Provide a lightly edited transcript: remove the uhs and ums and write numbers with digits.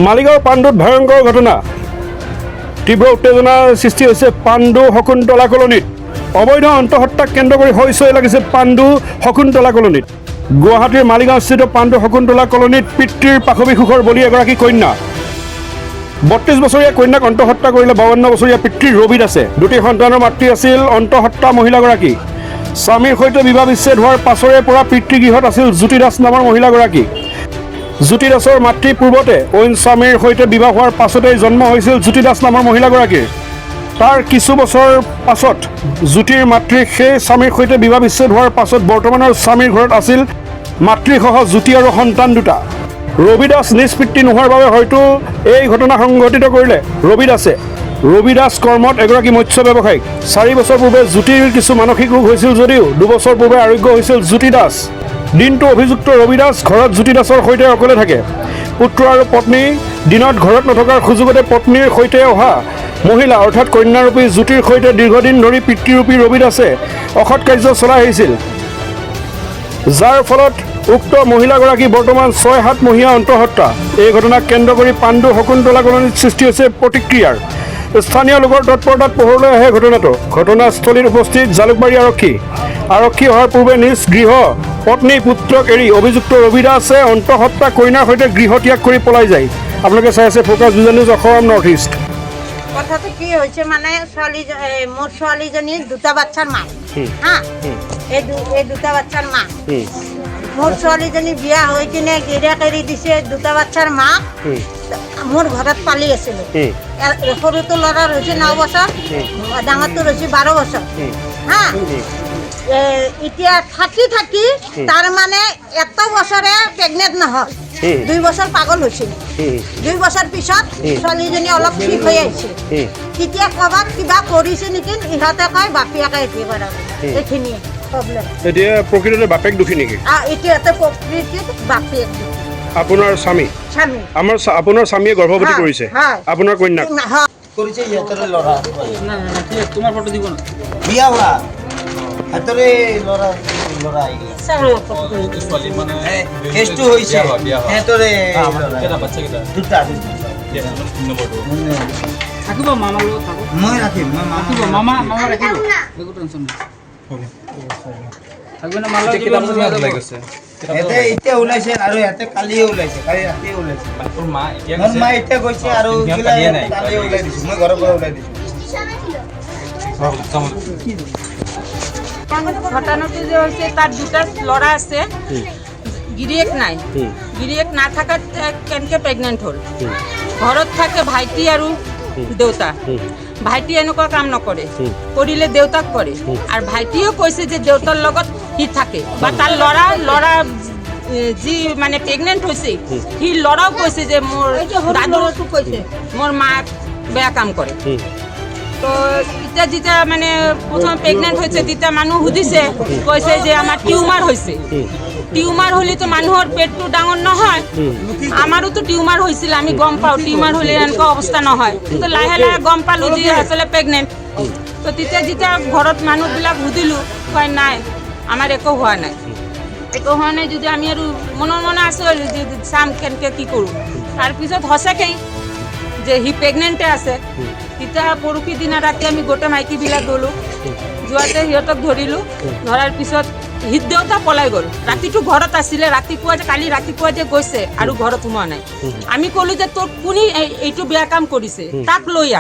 মালিগাঁও পাণ্ডুত ভয়ংকৰ ঘটনা তীব্ৰ উত্তেজনাৰ সৃষ্টি হৈছে পাণ্ডু শকুন্তলা কলনীত অবৈধ অন্তঃহত্যাক কেন্দ্ৰ কৰি হৈছৈ লাগিছে পাণ্ডু শকুন্তলা কলনীত গুৱাহাটীৰ মালিগাঁওস্থিত পাণ্ডু শকুন্তলা কলনীত পিতৃৰ পাশৱী সুখৰ বলি এগৰাকী কন্যা ৩২ বছৰীয়া কন্যাক অন্তঃহত্যা কৰিলে ৫২ বছৰীয়া পিতৃ ৰবি দাসে দুটি সন্তানৰ মাতৃ আছিল অন্তঃহত্যা মহিলাগৰাকী স্বামীৰ সৈতে বিবাহ বিচ্ছেদ হোৱাৰ পাছৰে পৰা পিতৃগৃহত আছিল জ্যোতি দাস নামৰ মহিলাগৰাকী জ্যোতি দাসৰ মাতৃ পূৰ্বতে অইন স্বামীৰ সৈতে বিবাহ হোৱাৰ পাছতেই জন্ম হৈছিল জ্যোতি দাস নামৰ মহিলাগৰাকীৰ তাৰ কিছু বছৰ পাছত জ্যোতিৰ মাতৃ সেই স্বামীৰ সৈতে বিবাহ বিচ্ছেদ হোৱাৰ পাছত বৰ্তমানৰ স্বামীৰ ঘৰত আছিল মাতৃসহ জ্যোতি আৰু সন্তান দুটা ৰবি দাস নিজ পিতৃ নোহোৱাৰ বাবে হয়তো এই ঘটনা সংঘটিত কৰিলে ৰবি দাস কৰ্মত এগৰাকী মৎস্য ব্যৱসায়িক 4 বছৰ পূৰ্বে জ্যোতিৰ কিছু মানসিক ৰোগ হৈছিল যদিও 2 বছৰ পূৰ্বে আৰোগ্য হৈছিল জ্যোতি দাস দিনটো অভিযুক্ত ৰবি দাস ঘৰত জ্যোতি দাসৰ সৈতে অকলে থাকে পুত্ৰ আৰু পত্নী দিনত ঘৰত নথকাৰ সুযোগতে পত্নীৰ সৈতে অহা মহিলা অৰ্থাৎ কন্যাৰূপী জ্যোতিৰ সৈতে দীৰ্ঘদিন ধৰি পিতৃৰূপী ৰবি দাসে অসৎ কাৰ্য চলাই আহিছিল যাৰ ফলত উক্ত মহিলাগৰাকী বৰ্তমান ৬-৭ মহীয়া অন্তঃহত্যা এই ঘটনাক কেন্দ্ৰ কৰি পাণ্ডু শকুন্তলা কলনীত সৃষ্টি হৈছে প্ৰতিক্ৰিয়াৰ স্থানীয় লোকৰ তৎপৰতাত পোহৰলৈ আহে ঘটনাস্থলীত উপস্থিত জালুকবাৰী আৰক্ষী অহাৰ পূৰ্বে নিজ গৃহ পত্নী পুত্ৰক এৰি অভিযুক্ত ৰবি দাসে অন্তঃহত্যা কইনাৰ সৈতে গৃহ ত্যাগ কৰি পলাই যায় আপোনালোকে চাই আছে focus vision news Assam north east কথাটো কি হৈছে মানে মোৰ ছোৱালীজনী দুটা বাচ্চাৰ মা হা এই দুটা বাচ্চাৰ মা মোৰ ছোৱালীজনী বিয়া হৈ কিনে গিৰিয়েক এৰি দিছে দুটা বাচ্চাৰ মা মোৰ ঘৰত পালি আছিলোঁ সৰুটো ল'ৰাৰ হৈছে 9 বছৰ ডাঙৰটোৰ হৈছে 12 বছৰ হা এতিয়া থাকি তাৰ মানে এত বছৰে প্ৰেগনেণ্ট নহয় 2 বছৰ পাগল হৈছিল 2 বছৰ পিছত ছোৱালীজনী অলপ ঠিক হৈ আহিছে তেতিয়া ক'ৰবাত কিবা কৰিছে নেকি ইহঁতে কয় বাপেকে এটি কৰা এইখিনিয়ে প্ৰব্লেম এতিয়া প্ৰকৃততে বাপেক দুখী নেকি এতিয়াতে প্ৰকৃতিত বাপেক আপোনাৰ স্বামী আপোনাৰ স্বামীয়ে গৰ্ভৱতী কৰিছে আপোনাৰ কন্যাক কৰিছে ইহঁতৰে ল'ৰা তোমাৰ ফটো দিব না বিয়া হোৱা হাতৰে ল'ৰা কেছটো হৈছে সিহঁতৰে দুটা থাকিব মামাৰ লগত থাকো মই ৰাখিম মামা ৰাখিব একো টেনশ্যন নাই থাকিব না মামাৰ লগত সিহঁতে এতিয়া ওলাইছে আৰু সিহঁতে কালিয়ে ওলাইছে কালি ৰাতিয়ে ওলাইছে মোৰ মা এতিয়া গৈছে আৰু কালিয়ে ওলাই দিছোঁ মই ঘৰৰ পৰা ওলাই দিছোঁ ঘটনাটো যে হৈছে তাৰ দুটা ল'ৰা আছে গিৰিয়েক নাই গিৰিয়েক নাথাকাত কেনেকৈ প্ৰেগনেণ্ট হ'ল ঘৰত থাকে ভাইটি আৰু দেউতা ভাইটি এনেকুৱা কাম নকৰে কৰিলে দেউতাক কৰে আৰু ভাইটিয়েও কৈছে যে দেউতাৰ লগত সি থাকে বা তাৰ ল'ৰা যি মানে প্ৰেগনেণ্ট হৈছে সি ল'ৰাও কৈছে যে মোৰ দাদুটো কৈছে মোৰ মাক বেয়া কাম কৰে তো এতিয়া যেতিয়া মানে প্ৰথম প্ৰেগনেণ্ট হৈছে তেতিয়া মানুহ সুধিছে কৈছে যে আমাৰ টিউমাৰ হৈছে টিউমাৰ হ'লেতো মানুহৰ পেটটো ডাঙৰ নহয় আমাৰোতো টিউমাৰ হৈছিল আমি গম পাওঁ টিউমাৰ হ'লে এনেকুৱা অৱস্থা নহয় তো লাহে লাহে গম পালোঁ যে আচলতে প্ৰেগনেণ্ট তো তেতিয়া যেতিয়া ঘৰত মানুহবিলাক সুধিলোঁ কয় নাই আমাৰ একো হোৱা নাই যদি আমি আৰু মনে আছোঁ যে চাম কেনেকৈ কি কৰোঁ তাৰপিছত সঁচাকৈ যে সি প্ৰেগনেণ্টে আছে তেতিয়া পৰহি দিনা ৰাতি আমি গোটেই মাইকীবিলাক গ'লোঁ যোৱাতে সিহঁতক ধৰিলোঁ ধৰাৰ পিছত সি দেউতা পলাই গ'ল ৰাতিটো ঘৰত আছিলে কালি ৰাতিপুৱা যে গৈছে আৰু ঘৰত সোমোৱা নাই আমি ক'লোঁ যে তোৰ কোনে এইটো বেয়া কাম কৰিছে তাক লৈ আহ